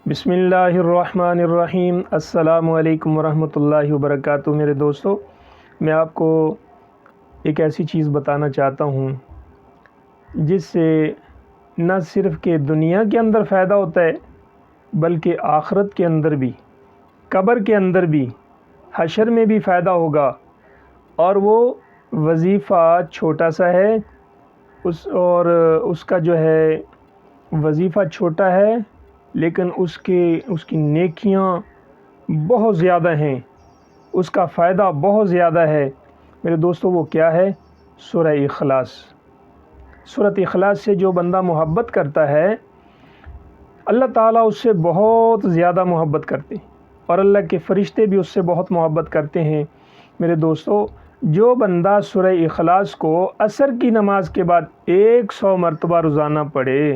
بسم اللہ الرحمن الرحیم۔ السلام علیکم ورحمۃ اللہ وبرکاتہ۔ میرے دوستو، میں آپ کو ایک ایسی چیز بتانا چاہتا ہوں جس سے نہ صرف کہ دنیا کے اندر فائدہ ہوتا ہے بلکہ آخرت کے اندر بھی، قبر کے اندر بھی، حشر میں بھی فائدہ ہوگا۔ اور وہ وظیفہ چھوٹا سا ہے، اس کا جو ہے وظیفہ چھوٹا ہے لیکن اس کی نیکیاں بہت زیادہ ہیں، اس کا فائدہ بہت زیادہ ہے۔ میرے دوستو، وہ کیا ہے؟ سورہ اخلاص۔ سورہ اخلاص سے جو بندہ محبت کرتا ہے، اللہ تعالیٰ اس سے بہت زیادہ محبت کرتے ہیں اور اللہ کے فرشتے بھی اس سے بہت محبت کرتے ہیں۔ میرے دوستو، جو بندہ سورہ اخلاص کو عصر کی نماز کے بعد 100 مرتبہ روزانہ پڑھے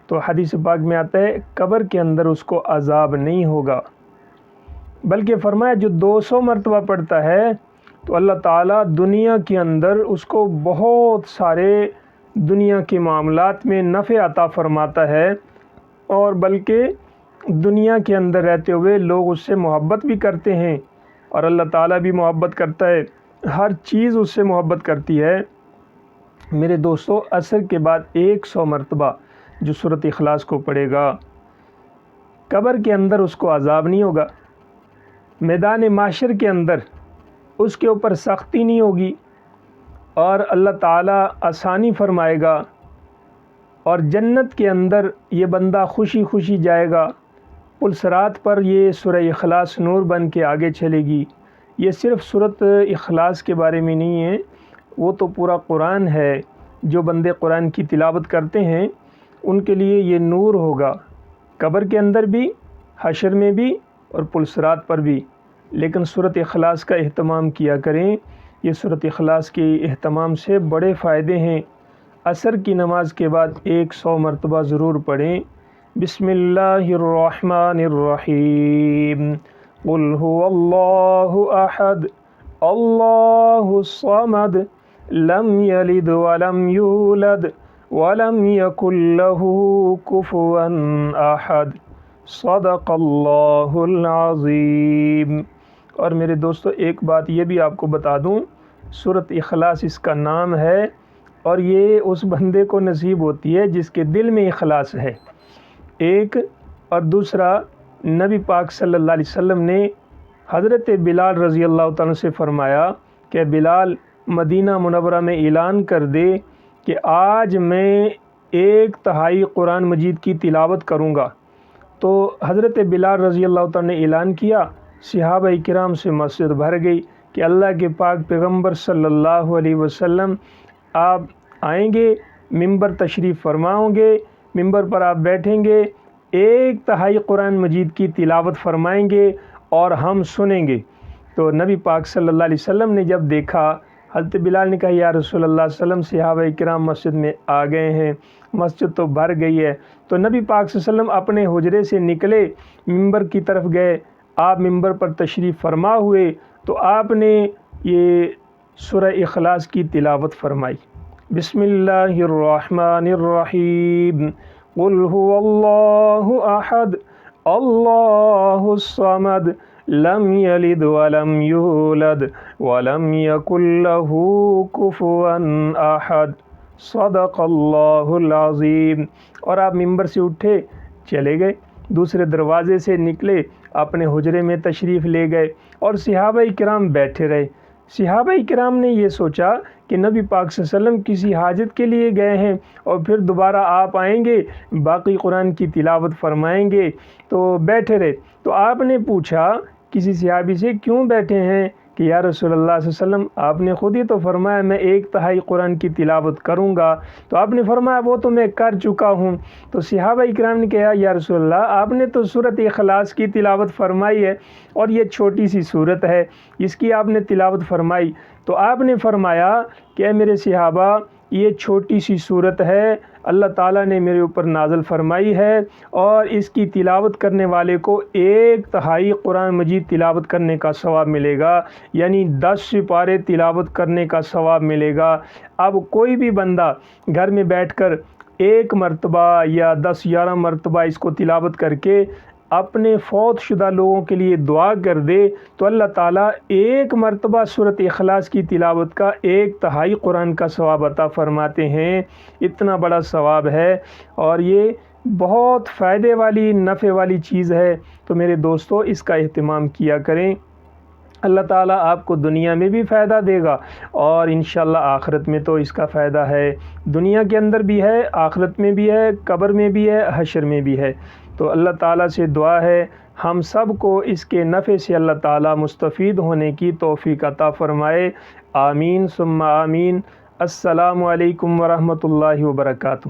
تو حدیث پاک میں آتا ہے قبر کے اندر اس کو عذاب نہیں ہوگا، بلکہ فرمایا جو 200 مرتبہ پڑھتا ہے تو اللہ تعالیٰ دنیا کے اندر اس کو بہت سارے دنیا کے معاملات میں نفع عطا فرماتا ہے، اور بلکہ دنیا کے اندر رہتے ہوئے لوگ اس سے محبت بھی کرتے ہیں اور اللہ تعالیٰ بھی محبت کرتا ہے، ہر چیز اس سے محبت کرتی ہے۔ میرے دوستو، عصر کے بعد 100 مرتبہ جو سورۃ اخلاص کو پڑھے گا، قبر کے اندر اس کو عذاب نہیں ہوگا، میدان محشر کے اندر اس کے اوپر سختی نہیں ہوگی، اور اللہ تعالیٰ آسانی فرمائے گا، اور جنت کے اندر یہ بندہ خوشی خوشی جائے گا۔ پل صراط پر یہ سورہ اخلاص نور بن کے آگے چلے گی۔ یہ صرف سورۃ اخلاص کے بارے میں نہیں ہے، وہ تو پورا قرآن ہے۔ جو بندے قرآن کی تلاوت کرتے ہیں ان کے لیے یہ نور ہوگا، قبر کے اندر بھی، حشر میں بھی، اور پل صراط پر بھی۔ لیکن سورۃ اخلاص کا اہتمام کیا کریں، یہ سورۃ اخلاص کے اہتمام سے بڑے فائدے ہیں۔ عصر کی نماز کے بعد 100 مرتبہ ضرور پڑھیں۔ بسم اللہ الرحمن الرحیم۔ قل هو اللہ احد اللہ الصمد لم یلد ولم یولد وَلَمْ يَكُنْ لَهُ كُفُوًا أَحَدٌ صدق اللہ العظیم۔ اور میرے دوستو، ایک بات یہ بھی آپ کو بتا دوں، سورۃ اخلاص اس کا نام ہے، اور یہ اس بندے کو نصیب ہوتی ہے جس کے دل میں اخلاص ہے، ایک۔ اور دوسرا، نبی پاک صلی اللہ علیہ وسلم نے حضرت بلال رضی اللہ تعالیٰ سے فرمایا کہ بلال، مدینہ منورہ میں اعلان کر دے کہ آج میں 1/3 قرآن مجید کی تلاوت کروں گا۔ تو حضرت بلال رضی اللہ تعالیٰ نے اعلان کیا، صحابہ کرام سے مسجد بھر گئی کہ اللہ کے پاک پیغمبر صلی اللہ علیہ وسلم آپ آئیں گے، ممبر تشریف فرماؤں گے، ممبر پر آپ بیٹھیں گے، 1/3 قرآن مجید کی تلاوت فرمائیں گے اور ہم سنیں گے۔ تو نبی پاک صلی اللہ علیہ وسلم نے جب دیکھا، حضرت بلال نے کہا یا رسول اللہ صلی اللہ علیہ وسلم، صحابہ کرام مسجد میں آ گئے ہیں، مسجد تو بھر گئی ہے۔ تو نبی پاک صلی اللہ علیہ وسلم اپنے حجرے سے نکلے، ممبر کی طرف گئے، آپ ممبر پر تشریف فرما ہوئے تو آپ نے یہ سورہ اخلاص کی تلاوت فرمائی۔ بسم اللہ الرحمن الرحیم۔ قل هو اللہ احد اللہ الصمد لم یلد ولم یولد ولم یکن لہ کفوا احد صدق اللہ العظیم۔ اور آپ ممبر سے اٹھے، چلے گئے، دوسرے دروازے سے نکلے، اپنے حجرے میں تشریف لے گئے، اور صحابہ کرام بیٹھے رہے۔ صحابہ کرام نے یہ سوچا کہ نبی پاک صلی اللہ علیہ وسلم کسی حاجت کے لیے گئے ہیں اور پھر دوبارہ آپ آئیں گے، باقی قرآن کی تلاوت فرمائیں گے، تو بیٹھے رہے۔ تو آپ نے پوچھا کسی صحابی سے، کیوں بیٹھے ہیں؟ کہ یا رسول اللہ صلی اللہ علیہ وسلم، آپ نے خود ہی تو فرمایا میں 1/3 قرآن کی تلاوت کروں گا۔ تو آپ نے فرمایا وہ تو میں کر چکا ہوں۔ تو صحابہ کرام نے کہا یا رسول اللہ، آپ نے تو سورۃ اخلاص کی تلاوت فرمائی ہے، اور یہ چھوٹی سی سورت ہے، اس کی آپ نے تلاوت فرمائی۔ تو آپ نے فرمایا کہ اے میرے صحابہ، یہ چھوٹی سی سورت ہے، اللہ تعالیٰ نے میرے اوپر نازل فرمائی ہے، اور اس کی تلاوت کرنے والے کو 1/3 قرآن مجید تلاوت کرنے کا ثواب ملے گا، یعنی 10 سپارے تلاوت کرنے کا ثواب ملے گا۔ اب کوئی بھی بندہ گھر میں بیٹھ کر ایک مرتبہ یا 10-11 مرتبہ اس کو تلاوت کر کے اپنے فوت شدہ لوگوں کے لیے دعا کر دے تو اللہ تعالیٰ ایک مرتبہ سورۃ اخلاص کی تلاوت کا 1/3 قرآن کا ثواب عطا فرماتے ہیں۔ اتنا بڑا ثواب ہے اور یہ بہت فائدے والی نفع والی چیز ہے، تو میرے دوستو اس کا اہتمام کیا کریں۔ اللہ تعالیٰ آپ کو دنیا میں بھی فائدہ دے گا اور انشاءاللہ آخرت میں تو اس کا فائدہ ہے، دنیا کے اندر بھی ہے، آخرت میں بھی ہے، قبر میں بھی ہے، حشر میں بھی ہے۔ تو اللہ تعالیٰ سے دعا ہے ہم سب کو اس کے نفع سے اللہ تعالیٰ مستفید ہونے کی توفیق عطا فرمائے۔ آمین ثم آمین۔ السلام علیکم ورحمۃ اللہ وبرکاتہ۔